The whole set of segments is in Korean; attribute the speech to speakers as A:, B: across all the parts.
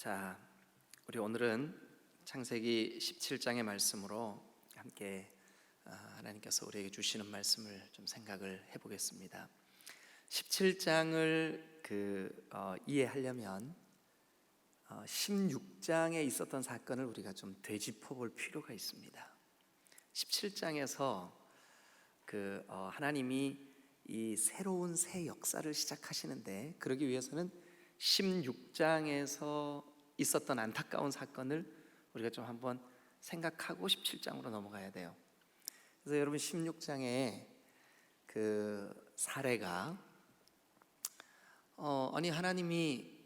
A: 자, 우리 오늘은 창세기 17장의 말씀으로 함께 하나님께서 우리에게 주시는 말씀을 좀 생각을 해보겠습니다. 17장을 이해하려면 16장에 있었던 사건을 우리가 좀 되짚어볼 필요가 있습니다. 17장에서 하나님이 이 새로운 새 역사를 시작하시는데, 그러기 위해서는 16장에서 있었던 안타까운 사건을 우리가 좀 한번 생각하고 17장으로 넘어가야 돼요. 그래서 여러분, 16장에 사례가 아니 하나님이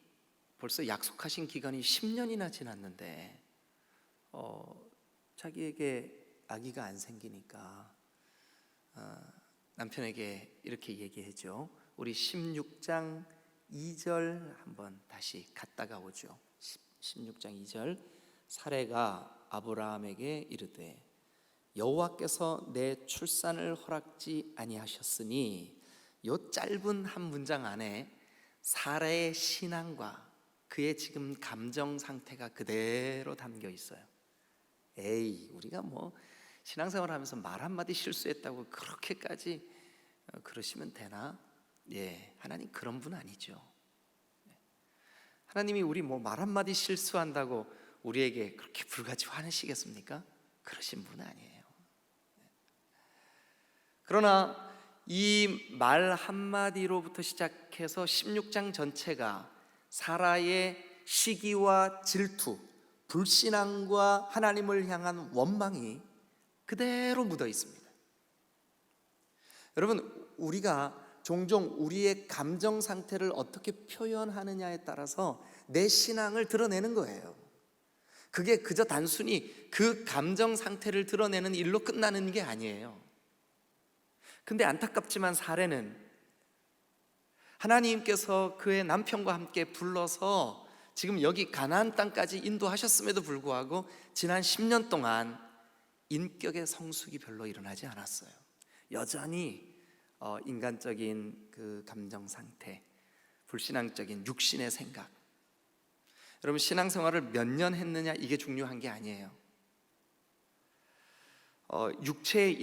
A: 벌써 약속하신 기간이 10년이나 지났는데 자기에게 아기가 안 생기니까 남편에게 이렇게 얘기하죠. 우리 16장 2절 한번 다시 갔다가 오죠. 16장 2절. 사레가 아브라함에게 이르되 여호와께서 내 출산을 허락지 아니하셨으니, 요 짧은 한 문장 안에 사레의 신앙과 그의 지금 감정 상태가 그대로 담겨 있어요. 에이, 우리가 뭐 신앙생활 하면서 말 한마디 실수했다고 그렇게까지 그러시면 되나? 예, 하나님 그런 분 아니죠. 하나님이 우리 뭐 말 한마디 실수한다고 우리에게 그렇게 불같이 화내시겠습니까? 그러신 분 아니에요. 그러나 이 말 한마디로부터 시작해서 16장 전체가 사라의 시기와 질투, 불신앙과 하나님을 향한 원망이 그대로 묻어 있습니다. 여러분, 우리가 종종 우리의 감정 상태를 어떻게 표현하느냐에 따라서 내 신앙을 드러내는 거예요. 그게 그저 단순히 그 감정 상태를 드러내는 일로 끝나는 게 아니에요. 근데 안타깝지만 사례는 하나님께서 그의 남편과 함께 불러서 지금 여기 가나안 땅까지 인도하셨음에도 불구하고 지난 10년 동안 인격의 성숙이 별로 일어나지 않았어요. 여전히 인간적인 그 감정 상태, 불신앙적인 육신의 생각. 여러분, 신앙생활을 몇 년 했느냐 이게 중요한 게 아니에요. 육체의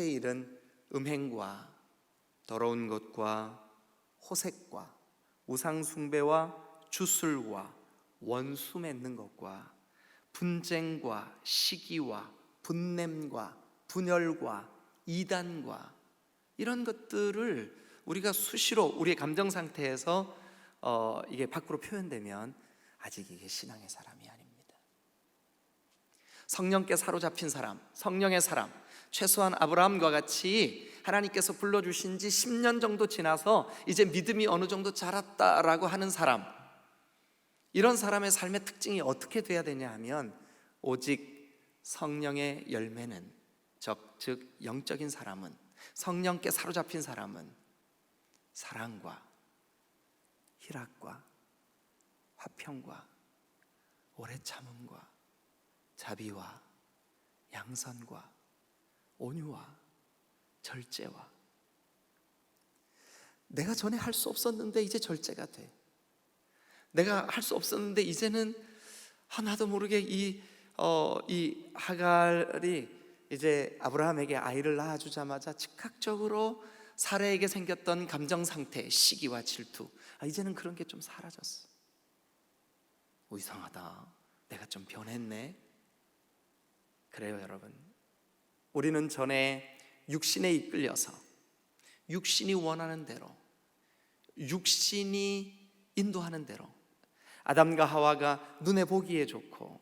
A: 일은 음행과 더러운 것과 호색과 우상숭배와 주술과 원수 맺는 것과 분쟁과 시기와 분냄과 분열과 이단과 이런 것들을 우리가 수시로 우리의 감정 상태에서 이게 밖으로 표현되면 아직 이게 신앙의 사람이 아닙니다. 성령께 사로잡힌 사람, 성령의 사람, 최소한 아브라함과 같이 하나님께서 불러주신 지 10년 정도 지나서 이제 믿음이 어느 정도 자랐다라고 하는 사람, 이런 사람의 삶의 특징이 어떻게 돼야 되냐 하면 오직 성령의 열매는, 즉 영적인 사람은, 성령께 사로잡힌 사람은 사랑과 희락과 화평과 오래 참음과 자비와 양선과 온유와 절제와, 내가 전에 할 수 없었는데 이제 절제가 돼. 내가 할 수 없었는데 이제는 나도 모르게 이 하갈이 이제 아브라함에게 아이를 낳아주자마자 즉각적으로 사라에게 생겼던 감정 상태, 시기와 질투, 이제는 그런 게 좀 사라졌어. 이상하다, 내가 좀 변했네. 그래요, 여러분. 우리는 전에 육신에 이끌려서 육신이 원하는 대로, 육신이 인도하는 대로, 아담과 하와가 눈에 보기에 좋고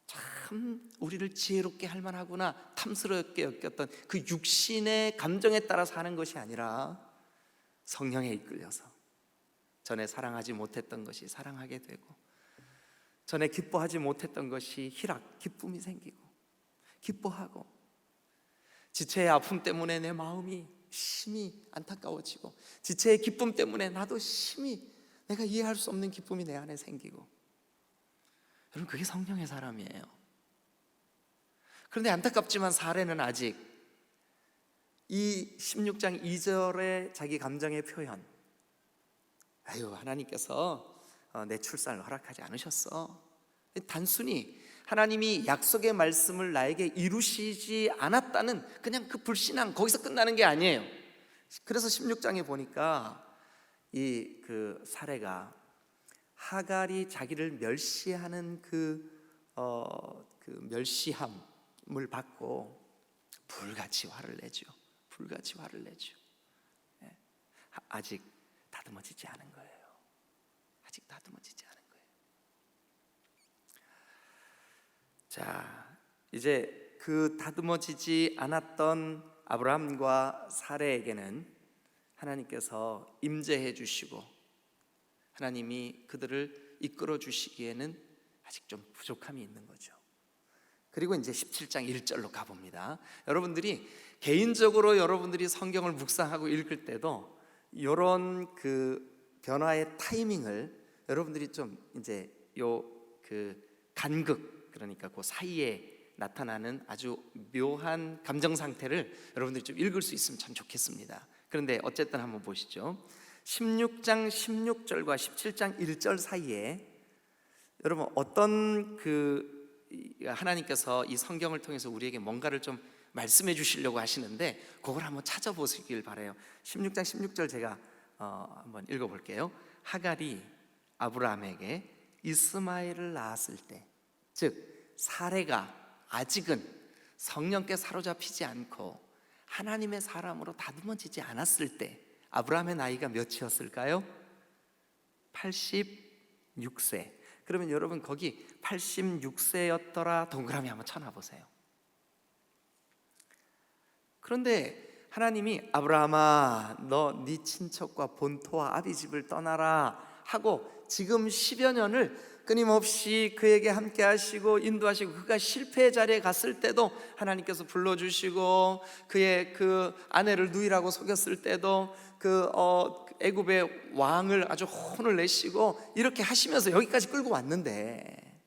A: 참 우리를 지혜롭게 할 만하구나 탐스럽게 여겼던 그 육신의 감정에 따라 사는 것이 아니라 성령에 이끌려서 전에 사랑하지 못했던 것이 사랑하게 되고, 전에 기뻐하지 못했던 것이 희락, 기쁨이 생기고 기뻐하고, 지체의 아픔 때문에 내 마음이 심히 안타까워지고, 지체의 기쁨 때문에 나도 심히 내가 이해할 수 없는 기쁨이 내 안에 생기고. 여러분, 그게 성령의 사람이에요. 그런데 안타깝지만 사례는 아직 이 16장 2절의 자기 감정의 표현, 하나님께서 내 출산을 허락하지 않으셨어. 단순히 하나님이 약속의 말씀을 나에게 이루시지 않았다는 그냥 그 불신앙, 거기서 끝나는 게 아니에요. 그래서 16장에 보니까 이 그 사례가 하갈이 자기를 멸시하는 그 멸시함을 받고 불같이 화를 내죠. 불같이 화를 내죠. 아직 다듬어지지 않은 거예요. 아직 다듬어지지 않은 거예요. 자, 이제 그 다듬어지지 않았던 아브라함과 사레에게는 하나님께서 임재해 주시고 하나님이 그들을 이끌어 주시기에는 아직 좀 부족함이 있는 거죠. 그리고 이제 17장 1절로 가봅니다. 여러분들이 개인적으로 여러분들이 성경을 묵상하고 읽을 때도 이런 그 변화의 타이밍을 여러분들이 좀 이제 요 그 간극, 그러니까 그 사이에 나타나는 아주 묘한 감정 상태를 여러분들이 좀 읽을 수 있으면 참 좋겠습니다. 그런데 어쨌든 한번 보시죠. 16장 16절과 17장 1절 사이에 여러분 어떤 하나님께서 이 성경을 통해서 우리에게 뭔가를 좀 말씀해 주시려고 하시는데 그걸 한번 찾아보시길 바라요. 16장 16절 제가 한번 읽어볼게요. 하갈이 아브라함에게 이스마엘을 낳았을 때, 즉 사레가 아직은 성령께 사로잡히지 않고 하나님의 사람으로 다듬어지지 않았을 때 아브라함의 나이가 몇이었을까요? 86세. 그러면 여러분 거기 86세였더라 동그라미 한번 쳐놔보세요. 그런데 하나님이 아브라함아 너 네 친척과 본토와 아비 집을 떠나라 하고 지금 10여 년을 끊임없이 그에게 함께 하시고 인도하시고 그가 실패의 자리에 갔을 때도 하나님께서 불러주시고 그의 그 아내를 누이라고 속였을 때도 애굽의 왕을 아주 혼을 내시고 이렇게 하시면서 여기까지 끌고 왔는데,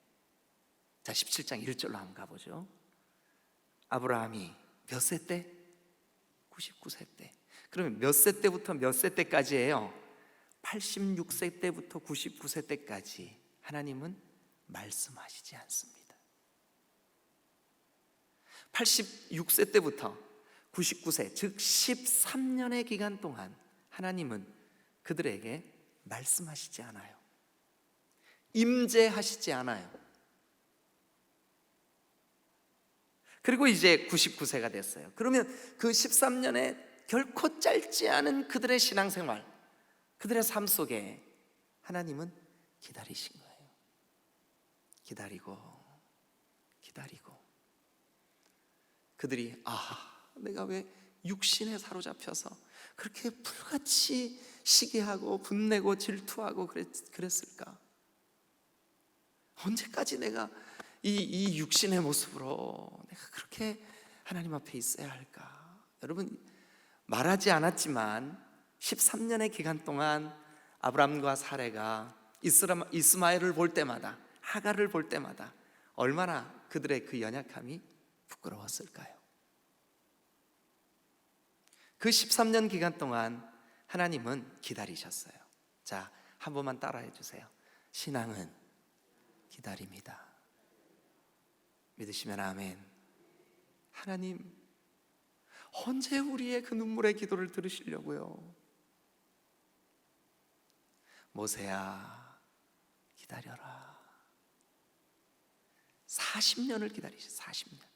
A: 자 17장 1절로 한번 가보죠. 아브라함이 몇 세 때? 99세 때. 그러면 몇 세 때부터 몇 세 때까지예요? 86세 때부터 99세 때까지 하나님은 말씀하시지 않습니다. 86세 때부터 99세, 즉 13년의 기간 동안 하나님은 그들에게 말씀하시지 않아요. 임재하시지 않아요. 그리고 이제 99세가 됐어요. 그러면 그 13년에 결코 짧지 않은 그들의 신앙생활, 그들의 삶 속에 하나님은 기다리신 거예요. 기다리고 그들이 내가 왜 육신에 사로잡혀서 그렇게 불같이 시기하고 분내고 질투하고 그랬을까? 언제까지 내가 이 육신의 모습으로 내가 그렇게 하나님 앞에 있어야 할까? 여러분 말하지 않았지만 13년의 기간 동안 아브람과 사레가 이스마엘을 볼 때마다, 하갈을 볼 때마다 얼마나 그들의 그 연약함이 부끄러웠을까요? 그 13년 기간 동안 하나님은 기다리셨어요. 자, 한 번만 따라해 주세요. 신앙은 기다립니다. 믿으시면 아멘. 하나님 언제 우리의 그 눈물의 기도를 들으시려고요? 모세야 기다려라. 40년을 기다리셨어요. 40년.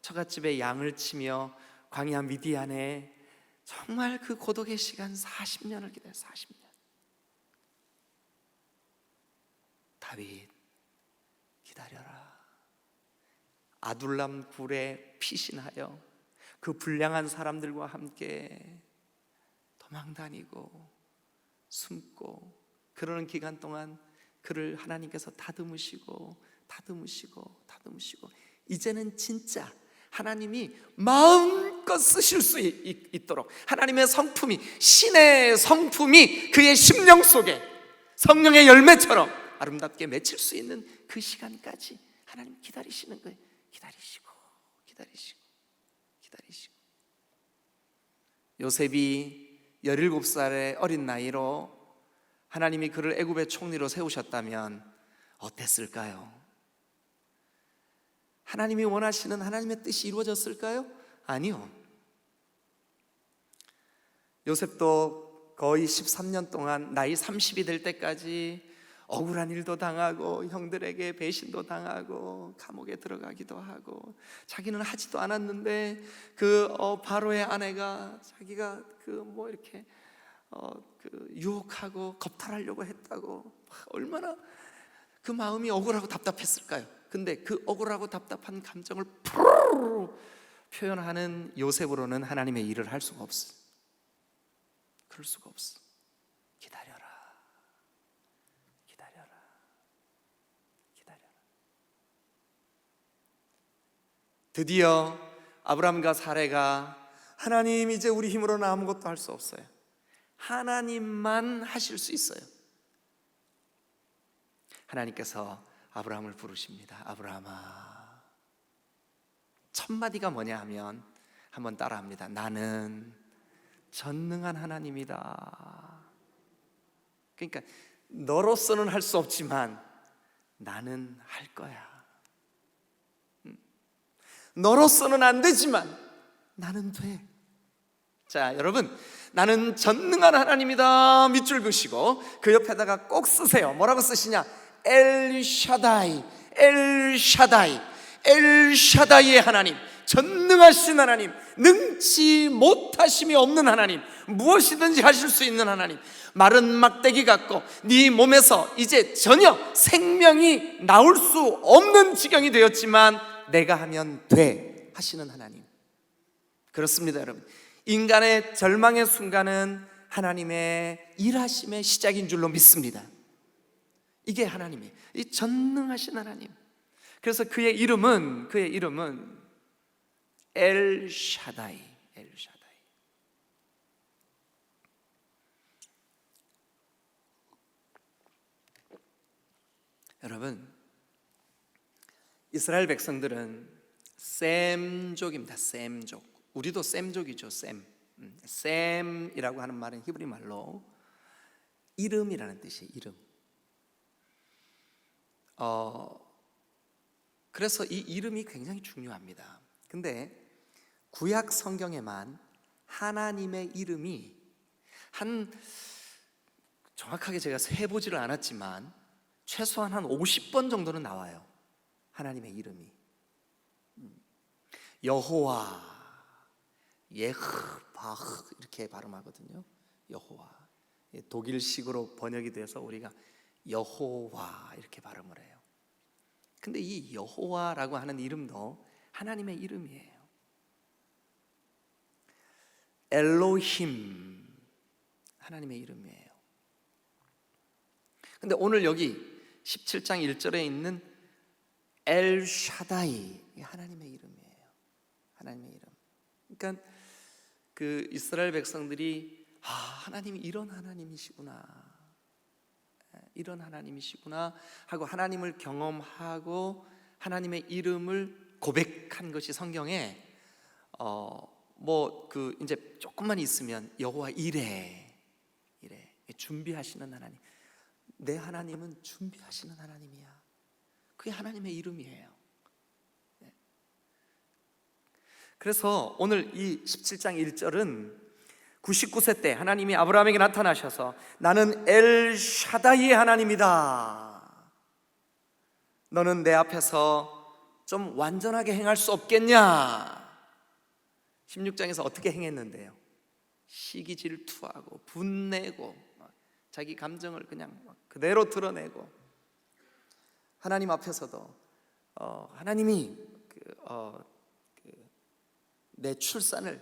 A: 처갓집에 양을 치며 광야 미디안에 정말 그 고독의 시간 40년을 기다렸어요. 40년. 다윗 기다려라. 아둘람 굴에 피신하여 그 불량한 사람들과 함께 도망다니고 숨고 그러는 기간 동안 그를 하나님께서 다듬으시고 이제는 진짜 하나님이 마음껏 쓰실 수 있도록 하나님의 성품이, 신의 성품이 그의 심령 속에 성령의 열매처럼 아름답게 맺힐 수 있는 그 시간까지 하나님 기다리시는 거예요. 기다리시고 요셉이 17살의 어린 나이로 하나님이 그를 애굽의 총리로 세우셨다면 어땠을까요? 하나님이 원하시는 하나님의 뜻이 이루어졌을까요? 아니요. 요셉도 거의 13년 동안 나이 30이 될 때까지 억울한 일도 당하고 형들에게 배신도 당하고 감옥에 들어가기도 하고 자기는 하지도 않았는데 바로의 아내가 자기가 이렇게 유혹하고 겁탈하려고 했다고 얼마나 그 마음이 억울하고 답답했을까요? 근데 그 억울하고 답답한 감정을 표현하는 요셉으로는 하나님의 일을 할 수가 없어. 그럴 수가 없어. 기다려라. 드디어 아브라함과 사레가 하나님, 이제 우리 힘으로는 아무것도 할 수 없어요. 하나님만 하실 수 있어요. 하나님께서 아브라함을 부르십니다. 아브라함아. 첫 마디가 뭐냐 하면 한번 따라합니다. 나는 전능한 하나님이다. 그러니까 너로서는 할 수 없지만 나는 할 거야. 너로서는 안 되지만 나는 돼. 자, 여러분, 나는 전능한 하나님이다 밑줄 그시고 그 옆에다가 꼭 쓰세요. 뭐라고 쓰시냐? 엘샤다이, 엘샤다이, 엘샤다이의 하나님, 전능하신 하나님, 능치 못하심이 없는 하나님, 무엇이든지 하실 수 있는 하나님. 마른 막대기 같고 네 몸에서 이제 전혀 생명이 나올 수 없는 지경이 되었지만 내가 하면 돼 하시는 하나님. 그렇습니다, 여러분. 인간의 절망의 순간은 하나님의 일하심의 시작인 줄로 믿습니다. 이게 하나님이 이 전능하신 하나님. 그래서 그의 이름은 엘샤다이, 엘샤다이. 여러분, 이스라엘 백성들은 셈족입니다. 셈족. 우리도 셈족이죠. 셈이라고 하는 말은 히브리 말로 이름이라는 뜻이에요. 이름. 그래서 이 이름이 굉장히 중요합니다. 근데 구약 성경에만 하나님의 이름이 정확하게 제가 세보지를 않았지만 최소한 한 50번 정도는 나와요. 하나님의 이름이. 여호와, 예흐바흐 이렇게 발음하거든요. 여호와. 독일식으로 번역이 돼서 우리가 여호와 이렇게 발음을 해요. 근데 이 여호와라고 하는 이름도 하나님의 이름이에요. 엘로힘, 하나님의 이름이에요. 근데 오늘 여기 17장 1절에 있는 엘샤다이, 하나님의 이름이에요. 하나님의 이름. 그러니까 그 이스라엘 백성들이 하나님이 이런 하나님이시구나, 이런 하나님이시구나 하고 하나님을 경험하고 하나님의 이름을 고백한 것이 성경에 이제 조금만 있으면 여호와 이래 준비하시는 하나님. 내 하나님은 준비하시는 하나님이야. 그게 하나님의 이름이에요. 그래서 오늘 이 17장 1절은 99세 때 하나님이 아브라함에게 나타나셔서 나는 엘샤다이의 하나님이다. 너는 내 앞에서 좀 완전하게 행할 수 없겠냐? 16장에서 어떻게 행했는데요? 시기 질투하고 분내고 자기 감정을 그냥 그대로 드러내고 하나님 앞에서도 하나님이 내 출산을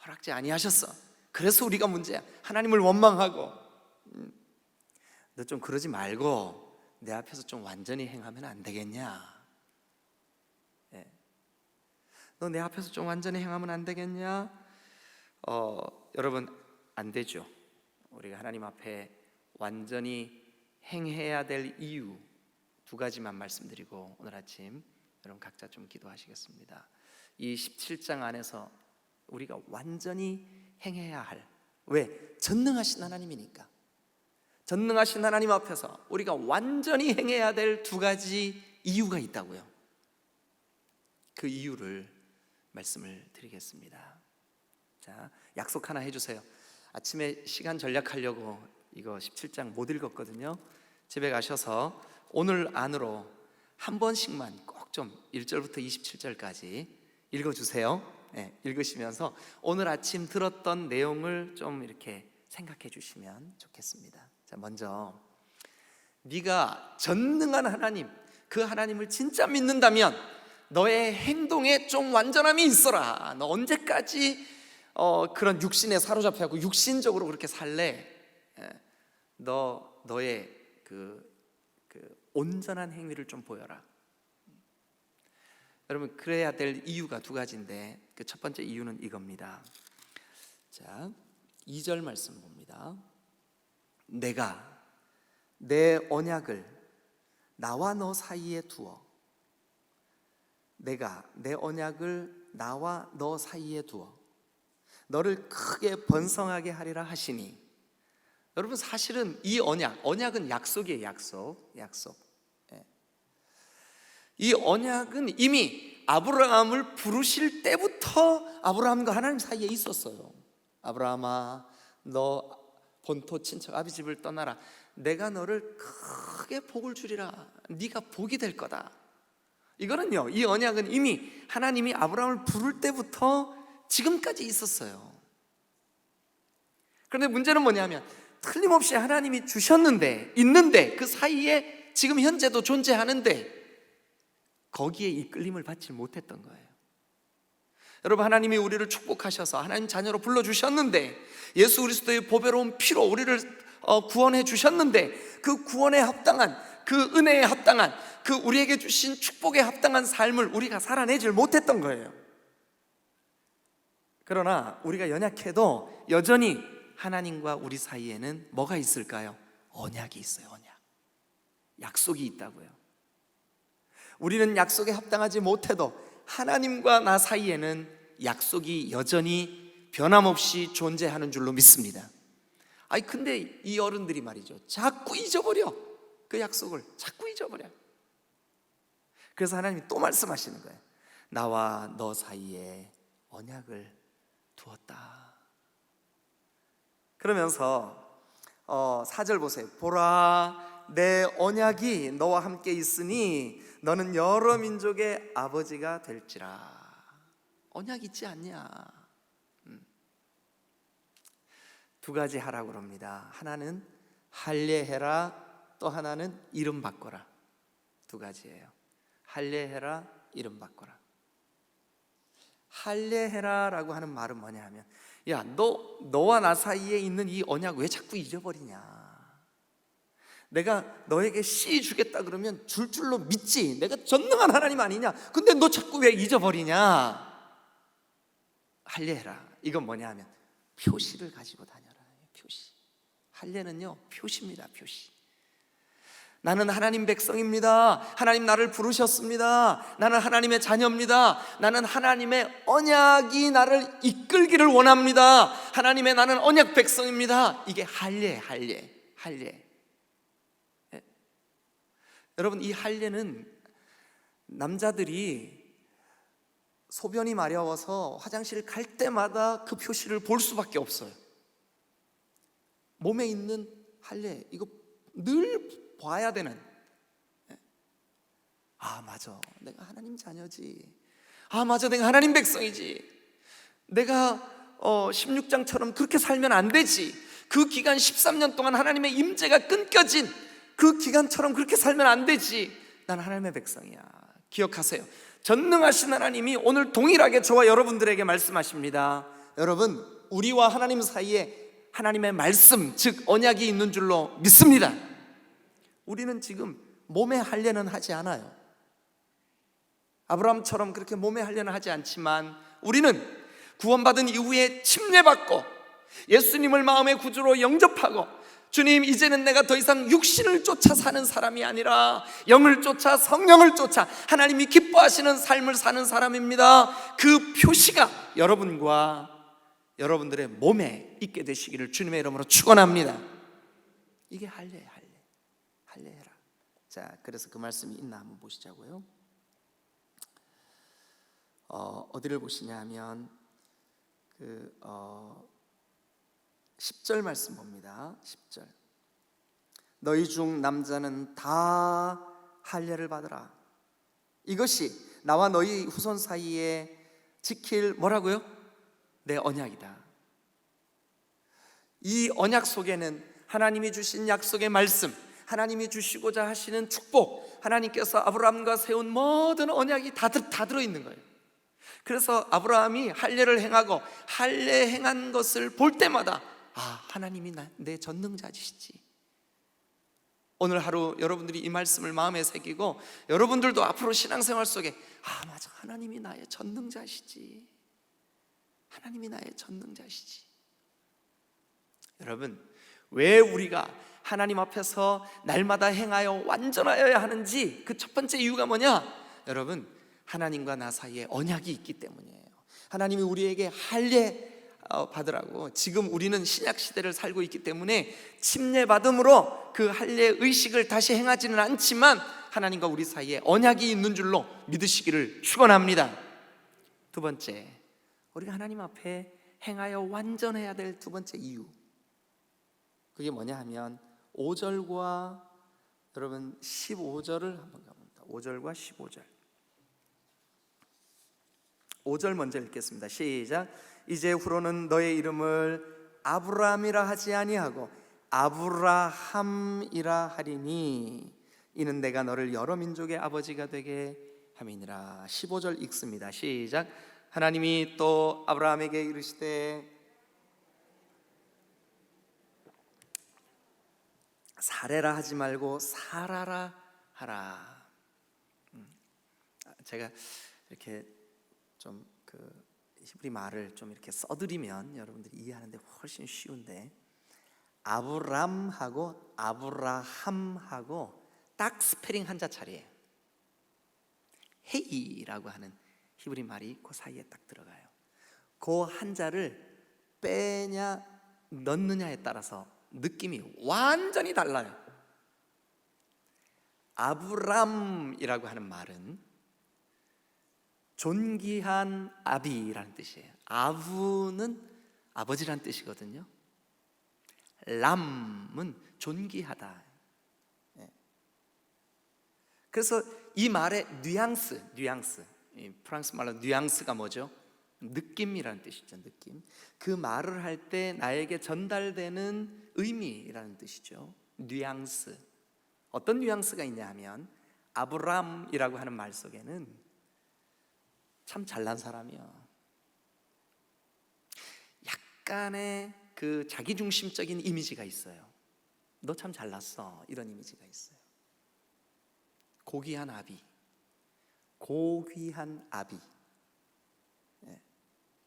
A: 허락지 아니하셨어. 그래서 우리가 문제야. 하나님을 원망하고 너 좀 그러지 말고 내 앞에서 좀 완전히 행하면 안 되겠냐? 너 내 앞에서 좀 완전히 행하면 안 되겠냐? 여러분, 안 되죠. 우리가 하나님 앞에 완전히 행해야 될 이유 2가지만 말씀드리고 오늘 아침 여러분 각자 좀 기도하시겠습니다. 이 17장 안에서 우리가 완전히 행해야 할, 왜? 전능하신 하나님이니까. 전능하신 하나님 앞에서 우리가 완전히 행해야 될 두 가지 이유가 있다고요. 그 이유를 말씀을 드리겠습니다. 자, 약속 하나 해주세요. 아침에 시간 전략하려고 이거 17장 못 읽었거든요. 집에 가셔서 오늘 안으로 한 번씩만 꼭 좀 1절부터 27절까지 읽어주세요. 네, 읽으시면서 오늘 아침 들었던 내용을 좀 이렇게 생각해 주시면 좋겠습니다. 자, 먼저 네가 전능한 하나님, 그 하나님을 진짜 믿는다면 너의 행동에 좀 완전함이 있어라. 너 언제까지 그런 육신에 사로잡혀갖고 육신적으로 그렇게 살래? 너의 그 온전한 행위를 좀 보여라. 여러분, 그래야 될 이유가 두 가지인데 그 첫 번째 이유는 이겁니다. 자, 2절 말씀 봅니다. 내가 내 언약을 나와 너 사이에 두어, 내가 내 언약을 나와 너 사이에 두어 너를 크게 번성하게 하리라 하시니. 여러분, 사실은 이 언약은 약속이에요. 약속. 이 언약은 이미 아브라함을 부르실 때부터 아브라함과 하나님 사이에 있었어요. 아브라함아, 너 본토 친척 아비 집을 떠나라. 내가 너를 크게 복을 주리라. 네가 복이 될 거다. 이거는요, 이 언약은 이미 하나님이 아브라함을 부를 때부터 지금까지 있었어요. 그런데 문제는 뭐냐면 틀림없이 하나님이 주셨는데, 있는데, 그 사이에 지금 현재도 존재하는데 거기에 이끌림을 받지 못했던 거예요. 여러분, 하나님이 우리를 축복하셔서 하나님 자녀로 불러주셨는데, 예수 그리스도의 보배로운 피로 우리를 구원해 주셨는데, 그 구원에 합당한, 그 은혜에 합당한, 그 우리에게 주신 축복에 합당한 삶을 우리가 살아내질 못했던 거예요. 그러나 우리가 연약해도 여전히 하나님과 우리 사이에는 뭐가 있을까요? 언약이 있어요. 언약. 약속이 있다고요. 우리는 약속에 합당하지 못해도 하나님과 나 사이에는 약속이 여전히 변함없이 존재하는 줄로 믿습니다. 근데 이 어른들이 말이죠, 자꾸 잊어버려. 그 약속을 자꾸 잊어버려. 그래서 하나님이 또 말씀하시는 거예요. 나와 너 사이에 언약을 두었다. 그러면서 4절 보세요. 보라, 내 언약이 너와 함께 있으니 너는 여러 민족의 아버지가 될지라. 언약 있지 않냐? 두 가지 하라고 합니다. 하나는 할례해라, 또 하나는 이름 바꿔라. 두 가지예요. 할례해라, 이름 바꿔라. 할례해라라고 하는 말은 뭐냐 하면, 야, 너와 나 사이에 있는 이 언약 왜 자꾸 잊어버리냐? 내가 너에게 씨 주겠다 그러면 줄 줄로 믿지. 내가 전능한 하나님 아니냐? 근데 너 자꾸 왜 잊어버리냐? 할례해라. 이건 뭐냐 하면 표시를 가지고 다녀라. 표시. 할례는요, 표시입니다. 표시. 나는 하나님 백성입니다. 하나님 나를 부르셨습니다. 나는 하나님의 자녀입니다. 나는 하나님의 언약이 나를 이끌기를 원합니다. 하나님의 나는 언약 백성입니다. 이게 할례. 여러분, 이 할례는 남자들이 소변이 마려워서 화장실 갈 때마다 그 표시를 볼 수밖에 없어요. 몸에 있는 할례, 이거 늘 봐야 되는. 맞아, 내가 하나님 자녀지. 맞아, 내가 하나님 백성이지. 내가 16장처럼 그렇게 살면 안 되지. 그 기간 13년 동안 하나님의 임재가 끊겨진 그 기간처럼 그렇게 살면 안 되지. 난 하나님의 백성이야. 기억하세요. 전능하신 하나님이 오늘 동일하게 저와 여러분들에게 말씀하십니다. 여러분, 우리와 하나님 사이에 하나님의 말씀, 즉 언약이 있는 줄로 믿습니다. 우리는 지금 몸의 할례는 하지 않아요. 아브라함처럼 그렇게 몸의 할례는 하지 않지만 우리는 구원받은 이후에 침례받고 예수님을 마음의 구주로 영접하고, 주님, 이제는 내가 더 이상 육신을 쫓아 사는 사람이 아니라 영을 쫓아, 성령을 쫓아 하나님이 기뻐하시는 삶을 사는 사람입니다. 그 표시가 여러분과 여러분들의 몸에 있게 되시기를 주님의 이름으로 축원합니다. 이게 할례. 할례해라. 자, 그래서 그 말씀이 있나 한번 보시자고요. 어디를 보시냐 하면 10절 말씀 봅니다. 10절. 너희 중 남자는 다 할례를 받으라. 이것이 나와 너희 후손 사이에 지킬 뭐라고요? 내 언약이다. 이 언약 속에는 하나님이 주신 약속의 말씀, 하나님이 주시고자 하시는 축복, 하나님께서 아브라함과 세운 모든 언약이 다 들어있는 거예요. 그래서 아브라함이 할례를 행하고 할례 행한 것을 볼 때마다 하나님이 내 전능자시지. 오늘 하루 여러분들이 이 말씀을 마음에 새기고 여러분들도 앞으로 신앙생활 속에 맞아, 하나님이 나의 전능자시지. 하나님이 나의 전능자시지. 여러분, 왜 우리가 하나님 앞에서 날마다 행하여 완전하여야 하는지 그 첫 번째 이유가 뭐냐? 여러분, 하나님과 나 사이에 언약이 있기 때문이에요. 하나님이 우리에게 할례 받으라고. 지금 우리는 신약 시대를 살고 있기 때문에 침례받음으로 그 할례 의식을 다시 행하지는 않지만 하나님과 우리 사이에 언약이 있는 줄로 믿으시기를 축원합니다. 두 번째, 우리가 하나님 앞에 행하여 완전해야 될 두 번째 이유, 그게 뭐냐 하면 5절과 여러분 15절을 한번 가봅니다. 5절과 15절. 5절 먼저 읽겠습니다. 시작. 이제 후로는 너의 이름을 아브라함이라 하지 아니하고 아브라함이라 하리니 이는 내가 너를 여러 민족의 아버지가 되게 함이니라. 15절 읽습니다. 시작. 하나님이 또 아브라함에게 이르시되 사레라 하지 말고 사라라 하라. 제가 이렇게 좀 히브리 말을 좀 이렇게 써드리면 여러분들이 이해하는데 훨씬 쉬운데, 아브람하고 아브라함하고 딱 스페링 한자 차례예요. 헤이라고 하는 히브리 말이 그 사이에 딱 들어가요. 그 한자를 빼냐 넣느냐에 따라서 느낌이 완전히 달라요. 아브람이라고 하는 말은 존귀한 아비라는 뜻이에요. 아브는 아버지라는 뜻이거든요. 람은 존귀하다. 그래서 이 말의 뉘앙스, 프랑스 말로 뉘앙스가 뭐죠? 느낌이라는 뜻이죠. 느낌. 그 말을 할 때 나에게 전달되는 의미라는 뜻이죠. 뉘앙스. 어떤 뉘앙스가 있냐 하면 아브람이라고 하는 말 속에는 참 잘난 사람이야, 약간의 그 자기중심적인 이미지가 있어요. 너 참 잘났어, 이런 이미지가 있어요. 고귀한 아비.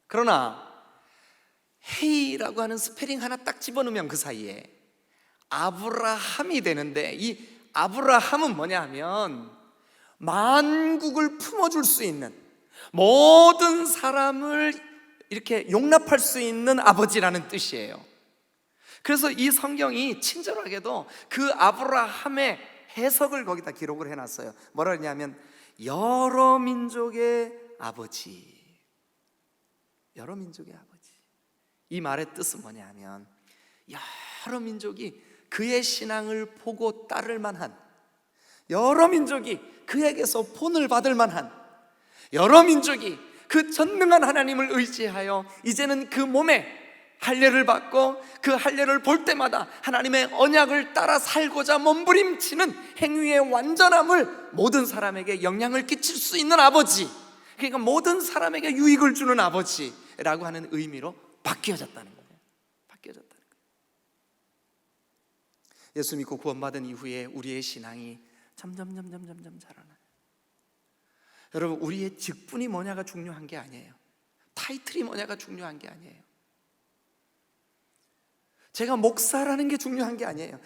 A: 그러나 헤이라고 하는 스페링 하나 딱 집어넣으면 그 사이에 아브라함이 되는데, 이 아브라함은 뭐냐 하면 만국을 품어줄 수 있는, 모든 사람을 이렇게 용납할 수 있는 아버지라는 뜻이에요. 그래서 이 성경이 친절하게도 그 아브라함의 해석을 거기다 기록을 해놨어요. 뭐라 그러냐면 여러 민족의 아버지. 여러 민족의 아버지. 이 말의 뜻은 뭐냐면 여러 민족이 그의 신앙을 보고 따를 만한, 여러 민족이 그에게서 본을 받을 만한, 여러 민족이 그 전능한 하나님을 의지하여 이제는 그 몸에 할례를 받고 그 할례를 볼 때마다 하나님의 언약을 따라 살고자 몸부림치는 행위의 완전함을 모든 사람에게 영향을 끼칠 수 있는 아버지, 그러니까 모든 사람에게 유익을 주는 아버지라고 하는 의미로 바뀌어졌다는 거예요. 예수 믿고 구원받은 이후에 우리의 신앙이 점점 자라나요. 여러분, 우리의 직분이 뭐냐가 중요한 게 아니에요. 타이틀이 뭐냐가 중요한 게 아니에요. 제가 목사라는 게 중요한 게 아니에요.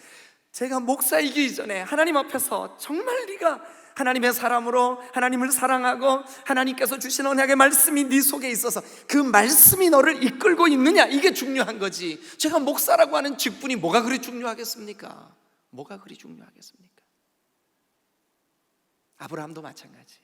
A: 제가 목사이기 이전에 하나님 앞에서 정말 네가 하나님의 사람으로 하나님을 사랑하고 하나님께서 주신 언약의 말씀이 네 속에 있어서 그 말씀이 너를 이끌고 있느냐, 이게 중요한 거지. 제가 목사라고 하는 직분이 뭐가 그리 중요하겠습니까? 뭐가 그리 중요하겠습니까? 아브라함도 마찬가지.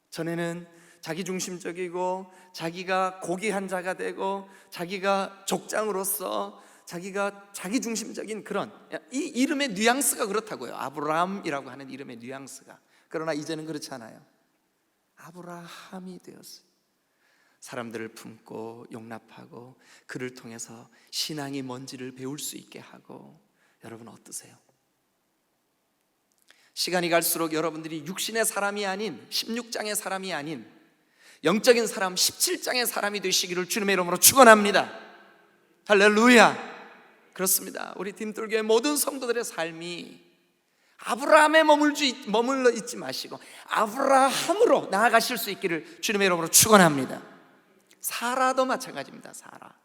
A: 전에는 자기중심적이고 자기가 고귀한 자가 되고 자기가 족장으로서 자기가 자기중심적인 그런, 이 이름의 뉘앙스가 그렇다고요. 아브라함이라고 하는 이름의 뉘앙스가. 그러나 이제는 그렇지 않아요. 아브라함이 되었어요. 사람들을 품고 용납하고 그를 통해서 신앙이 뭔지를 배울 수 있게 하고. 여러분 어떠세요? 시간이 갈수록 여러분들이 육신의 사람이 아닌, 16장의 사람이 아닌 영적인 사람, 17장의 사람이 되시기를 주님의 이름으로 축원합니다. 할렐루야. 그렇습니다. 우리 딤돌교회 모든 성도들의 삶이 아브라함에 머물러 있지 마시고 아브라함으로 나아가실 수 있기를 주님의 이름으로 축원합니다. 사라도 마찬가지입니다. 사라,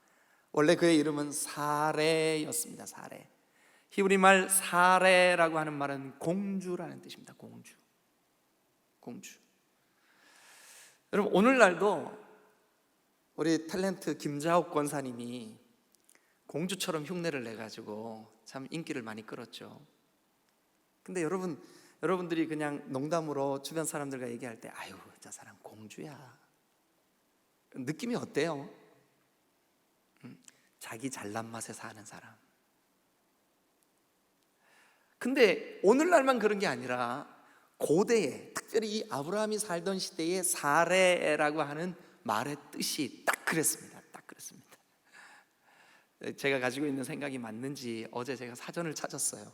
A: 원래 그의 이름은 사레였습니다. 사레. 히브리 말 사레라고 하는 말은 공주라는 뜻입니다. 공주. 여러분 오늘날도 우리 탤런트 김자옥 권사님이 공주처럼 흉내를 내가지고 참 인기를 많이 끌었죠. 근데 여러분들이 그냥 농담으로 주변 사람들과 얘기할 때 아유 저 사람 공주야, 느낌이 어때요? 자기 잘난 맛에 사는 사람. 근데 오늘날만 그런 게 아니라 고대에, 특별히 이 아브라함이 살던 시대의 사레라고 하는 말의 뜻이 딱 그랬습니다. 딱 그랬습니다. 제가 가지고 있는 생각이 맞는지 어제 제가 사전을 찾았어요.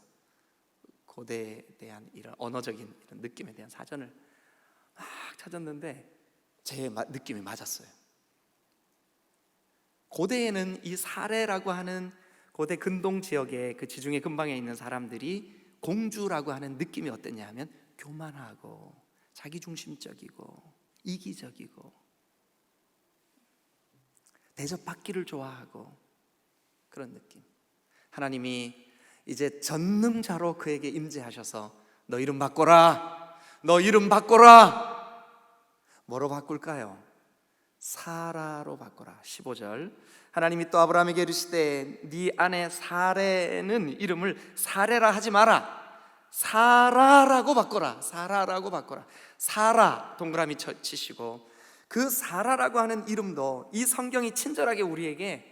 A: 고대에 대한 이런 언어적인 이런 느낌에 대한 사전을 막 찾았는데 제 느낌이 맞았어요. 고대에는 이 사레라고 하는 고대 근동 지역의 그 지중해 근방에 있는 사람들이 공주라고 하는 느낌이 어땠냐 하면 교만하고 자기중심적이고 이기적이고 대접받기를 좋아하고 그런 느낌. 하나님이 이제 전능자로 그에게 임재하셔서 너 이름 바꿔라, 너 이름 바꿔라. 뭐로 바꿀까요? 사라로 바꿔라. 15절 하나님이 또 아브라함에게 이르시되 네 아내 사레는 이름을 사레라 하지 마라, 사라라고 바꿔라. 사라라고 바꿔라. 사라 동그라미 치시고, 그 사라라고 하는 이름도 이 성경이 친절하게 우리에게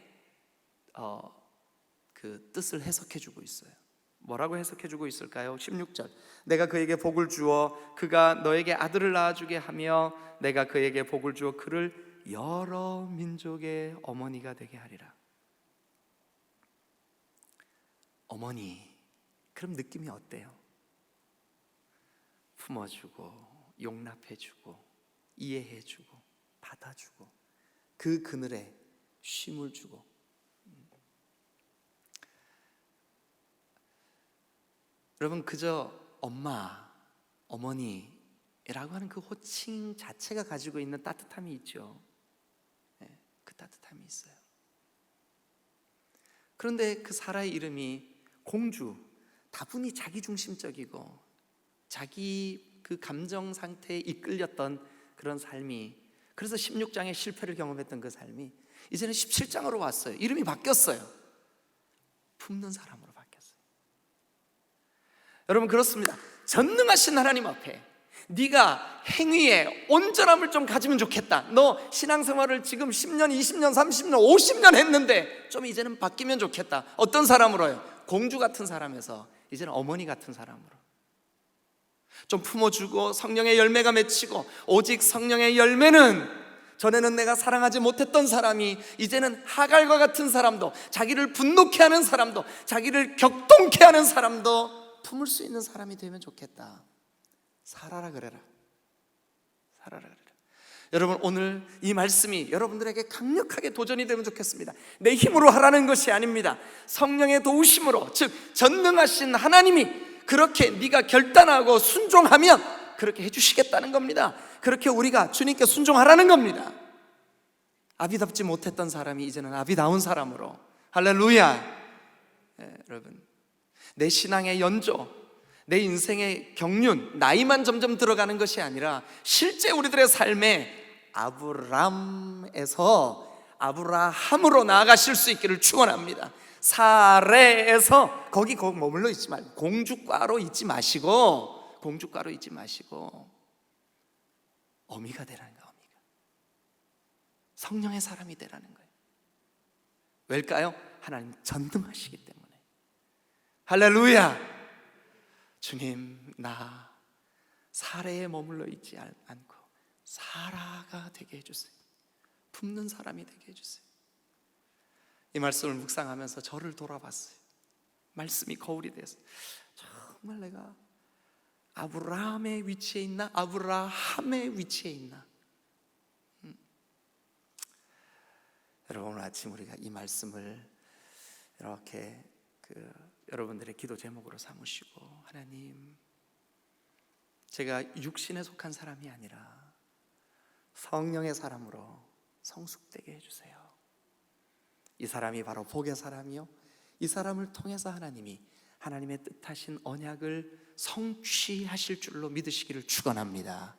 A: 그 뜻을 해석해 주고 있어요. 뭐라고 해석해 주고 있을까요? 16절 내가 그에게 복을 주어 그가 너에게 아들을 낳아주게 하며 내가 그에게 복을 주어 그를 여러 민족의 어머니가 되게 하리라. 어머니, 그럼 느낌이 어때요? 품어주고 용납해주고 이해해주고 받아주고 그 그늘에 쉼을 주고. 여러분 그저 엄마, 어머니라고 하는 그 호칭 자체가 가지고 있는 따뜻함이 있죠. 그 따뜻함이 있어요. 그런데 그 사라의 이름이 공주, 다분히 자기중심적이고 자기 그 감정 상태에 이끌렸던 그런 삶이, 그래서 16장의 실패를 경험했던 그 삶이 이제는 17장으로 왔어요. 이름이 바뀌었어요. 품는 사람으로 바뀌었어요. 여러분 그렇습니다. 전능하신 하나님 앞에 네가 행위에 온전함을 좀 가지면 좋겠다. 너 신앙생활을 지금 10년, 20년, 30년, 50년 했는데 좀 이제는 바뀌면 좋겠다. 어떤 사람으로요? 공주 같은 사람에서 이제는 어머니 같은 사람으로 좀 품어주고 성령의 열매가 맺히고, 오직 성령의 열매는 전에는 내가 사랑하지 못했던 사람이 이제는 하갈과 같은 사람도, 자기를 분노케 하는 사람도, 자기를 격동케 하는 사람도 품을 수 있는 사람이 되면 좋겠다. 살아라 그래라. 살아라 그래라. 여러분 오늘 이 말씀이 여러분들에게 강력하게 도전이 되면 좋겠습니다. 내 힘으로 하라는 것이 아닙니다. 성령의 도우심으로, 즉 전능하신 하나님이 그렇게 네가 결단하고 순종하면 그렇게 해주시겠다는 겁니다. 그렇게 우리가 주님께 순종하라는 겁니다. 아비답지 못했던 사람이 이제는 아비다운 사람으로. 할렐루야. 여러분 내 신앙의 연조, 내 인생의 경륜, 나이만 점점 들어가는 것이 아니라 실제 우리들의 삶에 아브람에서 아브라함으로 나아가실 수 있기를 축원합니다. 사레에서 거기 머물러 있지 말고 공주과로 있지 마시고 어미가 되라는 거예요. 어미가 성령의 사람이 되라는 거예요. 왜일까요? 하나님 전능하시기 때문에. 할렐루야. 주님, 나 사레에 머물러 있지 않고 사라가 되게 해주세요. 품는 사람이 되게 해주세요. 이 말씀을 묵상하면서 저를 돌아봤어요. 말씀이 거울이 돼서 정말 내가 아브라함의 위치에 있나? 아브라함의 위치에 있나? 여러분, 오늘 아침 우리가 이 말씀을 이렇게 여러분들의 기도 제목으로 삼으시고, 하나님, 제가 육신에 속한 사람이 아니라 성령의 사람으로 성숙되게 해주세요. 이 사람이 바로 복의 사람이요, 이 사람을 통해서 하나님이 하나님의 뜻하신 언약을 성취하실 줄로 믿으시기를 축원합니다.